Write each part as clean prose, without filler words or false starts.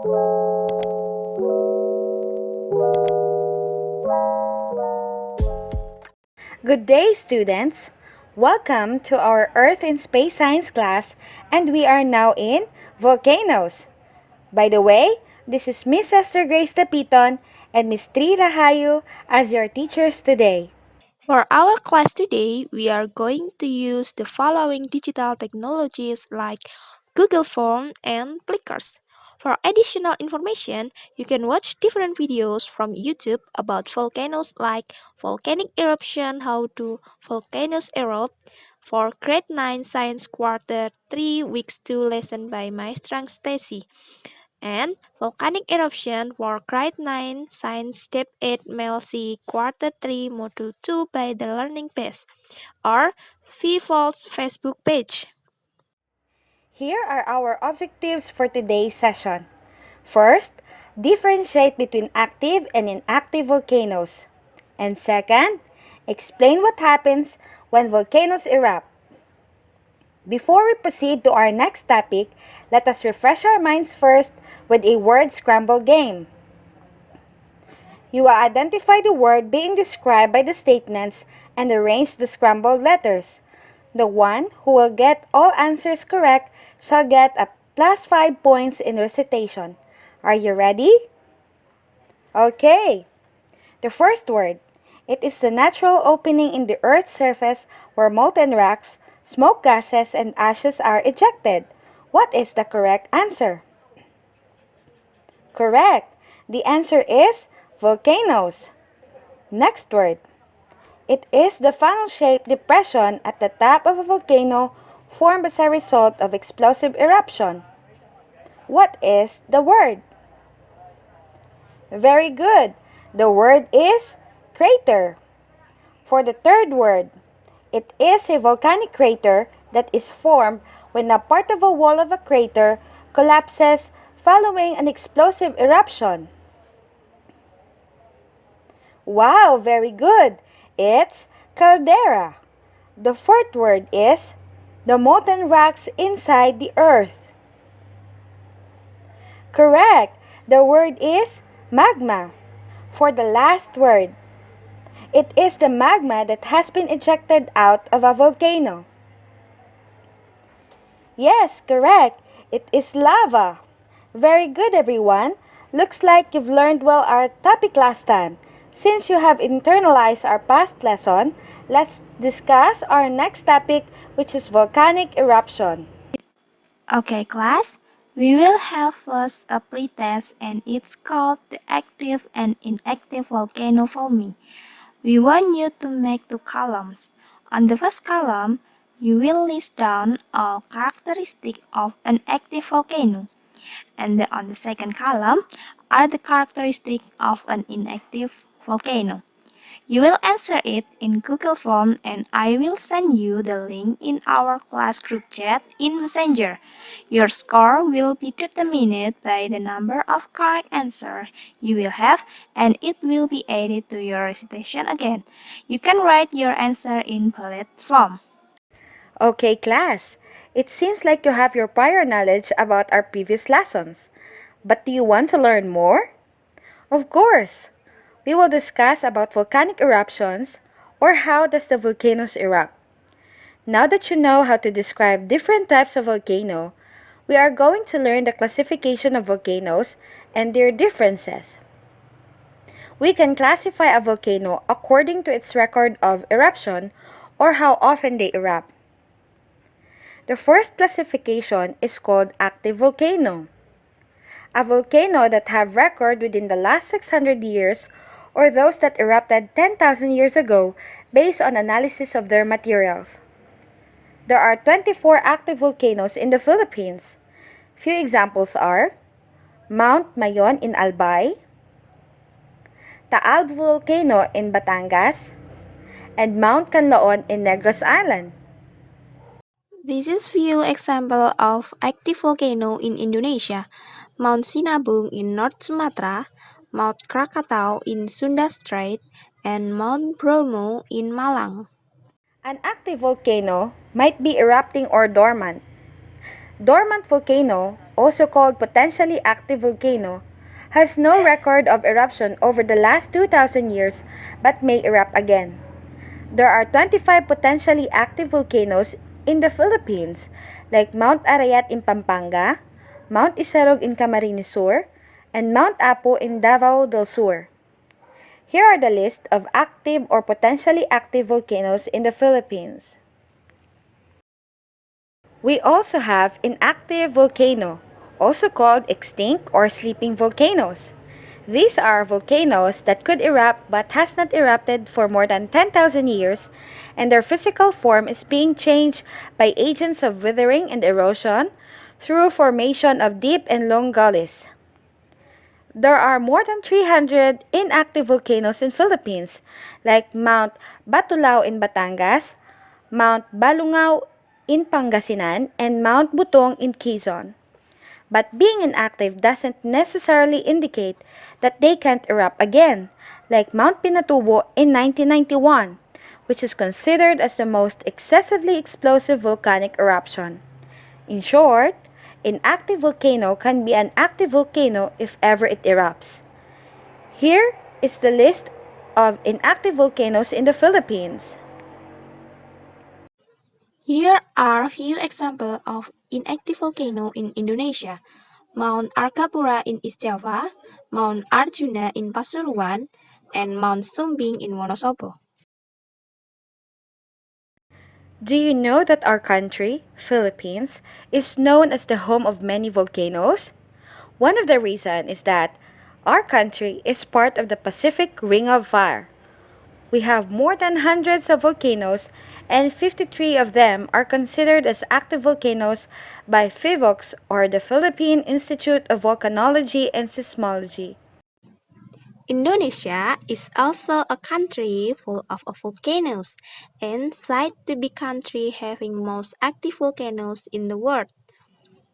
Good day, students! Welcome to our Earth and Space Science class, and we are now in volcanoes. By the way, this is Miss Esther Dapiton and Miss Rahayu as your teachers today. For our class today, we are going to use the following digital technologies like Google Form and Plickers. For additional information, you can watch different videos from YouTube about volcanoes like volcanic eruption, how do volcanoes erupt, for grade 9 science quarter 3 weeks 2 lesson by Maestrang Stacy, and volcanic eruption for grade 9 science step 8 MELC quarter 3 module 2 by the learning pace or VVolt's Facebook page. Here are our objectives for today's session. First, differentiate between active and inactive volcanoes. And second, explain what happens when volcanoes erupt. Before we proceed to our next topic, let us refresh our minds first with a word scramble game. You will identify the word being described by the statements and arrange the scrambled letters. The one who will get all answers correct shall get a plus 5 points in recitation. Are you ready? Okay. The first word. It is the natural opening in the Earth's surface where molten rocks, smoke gases, and ashes are ejected. What is the correct answer? Correct. The answer is volcanoes. Next word. It is the funnel-shaped depression at the top of a volcano formed as a result of explosive eruption. What is the word? Very good. The word is crater. For the third word, it is a volcanic crater that is formed when a part of a wall of a crater collapses following an explosive eruption. Wow, very good. It's caldera. The fourth word is the molten rocks inside the earth. Correct. The word is magma. For the last word, it is the magma that has been ejected out of a volcano. Yes, correct. It is lava. Very good, everyone. Looks like you've learned well our topic last time. Since you have internalized our past lesson, let's discuss our next topic, which is volcanic eruption. Okay, class. We will have first a pretest and it's called the active and inactive volcano for me. We want you to make two columns. On the first column, you will list down all characteristics of an active volcano. And on the second column are the characteristics of an inactive volcano. You will answer it in Google Form and I will send you the link in our class group chat in Messenger. Your score will be determined by the number of correct answers you will have and it will be added to your recitation again. You can write your answer in bullet form. Okay, class. It seems like you have your prior knowledge about our previous lessons. But do you want to learn more? Of course. We will discuss about volcanic eruptions or how does the volcanoes erupt. Now that you know how to describe different types of volcano, we are going to learn the classification of volcanoes and their differences. We can classify a volcano according to its record of eruption or how often they erupt. The first classification is called active volcano. A volcano that have record within the last 600 years or those that erupted 10,000 years ago based on analysis of their materials. There are 24 active volcanoes in the Philippines. Few examples are Mount Mayon in Albay, Taal Volcano in Batangas, and Mount Canlaon in Negros Island. This is few example of active volcano in Indonesia. Mount Sinabung in North Sumatra, Mount Krakatau in Sunda Strait, and Mount Bromo in Malang. An active volcano might be erupting or dormant. Dormant volcano also called potentially active volcano, has no record of eruption over the last 2,000 years but may erupt again. There are 25 potentially active volcanoes in the Philippines, like Mount Arayat in Pampanga, Mount Isarog in Camarines Sur, and Mount Apo in Davao del Sur. Here are the list of active or potentially active volcanoes in the Philippines. We also have inactive volcano, also called extinct or sleeping volcanoes. These are volcanoes that could erupt but has not erupted for more than 10,000 years, and their physical form is being changed by agents of weathering and erosion through formation of deep and long gullies. There are more than 300 inactive volcanoes in Philippines, like Mount Batulao in Batangas, Mount Balungao in Pangasinan, and Mount Butong in Quezon. But being inactive doesn't necessarily indicate that they can't erupt again, like Mount Pinatubo in 1991, which is considered as the most excessively explosive volcanic eruption. In short, inactive volcano can be an active volcano if ever it erupts. Here is the list of inactive volcanoes in the Philippines. Here are few examples of inactive volcano in Indonesia. Mount Arkapura in East Java, Mount Arjuna in Pasuruan, and Mount Sumbing in Wonosobo. Do you know that our country, Philippines, is known as the home of many volcanoes? One of the reasons is that our country is part of the Pacific Ring of Fire. We have more than hundreds of volcanoes, and 53 of them are considered as active volcanoes by PHIVOLCS, or the Philippine Institute of Volcanology and Seismology. Indonesia is also a country full of volcanoes and said to be country having most active volcanoes in the world.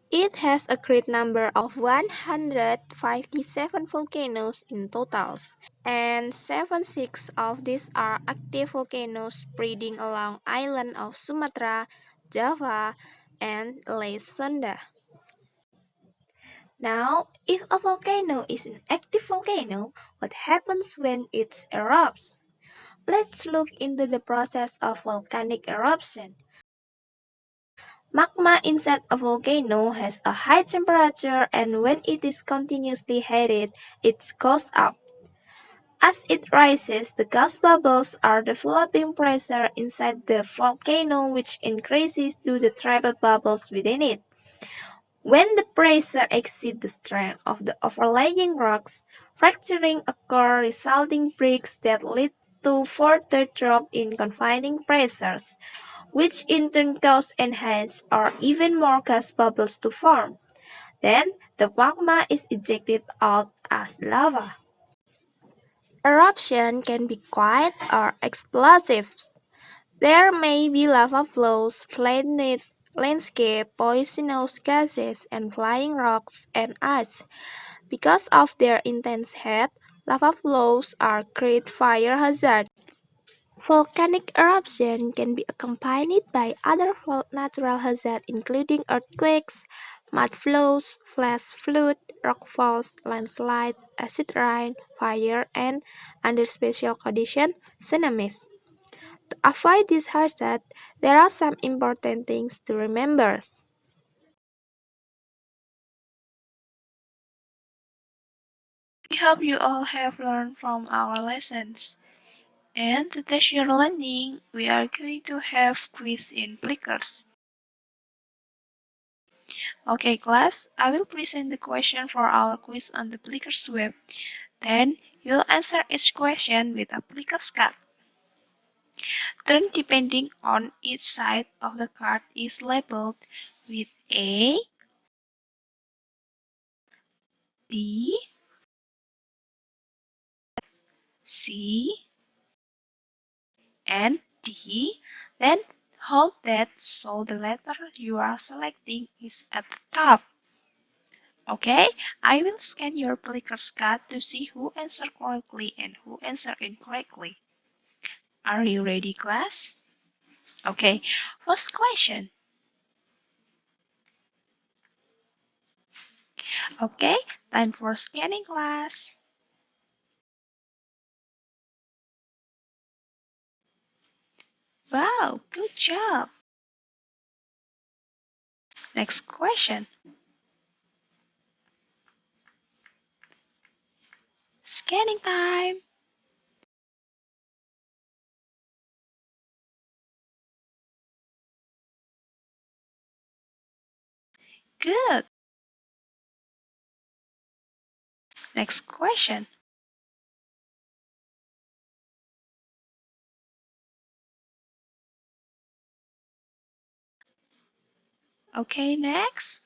It has a great number of 157 volcanoes in total, and 76 of these are active volcanoes spreading along island of Sumatra, Java, and Lake Sunda. Now, if a volcano is an active volcano, what happens when it erupts? Let's look into the process of volcanic eruption. Magma inside a volcano has a high temperature, and when it is continuously heated, it goes up. As it rises, the gas bubbles are developing pressure inside the volcano, which increases due to the trapped bubbles within it. When the pressure exceeds the strength of the overlying rocks, fracturing occurs, resulting breaks that lead to further drop in confining pressures, which in turn cause enhanced or even more gas bubbles to form. Then, the magma is ejected out as lava. Eruption can be quiet or explosive. There may be lava flows, flattened landscape, poisonous gases, and flying rocks and ice. Because of their intense heat, lava flows are great fire hazards. Volcanic eruption can be accompanied by other natural hazards including earthquakes, mud flows, flash flood, rock falls, landslide, acid rain, fire, and, under special conditions, tsunamis. To avoid this hazard, there are some important things to remember. We hope you all have learned from our lessons. And to test your learning, we are going to have quiz in Plickers. Okay, class, I will present the question for our quiz on the Plickers web. Then, you'll answer each question with a Plickers card. Turn depending on each side of the card is labeled with A, B, C, and D. Then hold that so the letter you are selecting is at the top. Okay, I will scan your Plickers card to see who answered correctly and who answered incorrectly. Are you ready, class? Okay, first question. Okay, time for scanning class. Wow, good job. Next question. Scanning time. Good. Next question. Okay, next.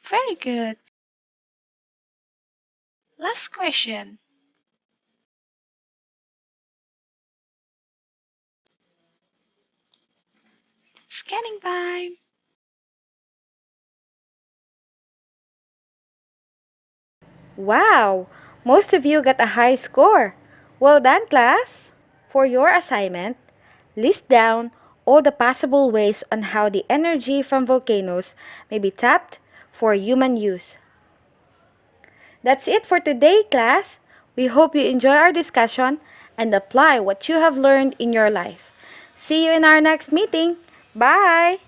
Very good. Last question. Scanning time. Wow! Most of you got a high score. Well done, class! For your assignment, list down all the possible ways on how the energy from volcanoes may be tapped for human use. That's it for today, class. We hope you enjoy our discussion and apply what you have learned in your life. See you in our next meeting. Bye!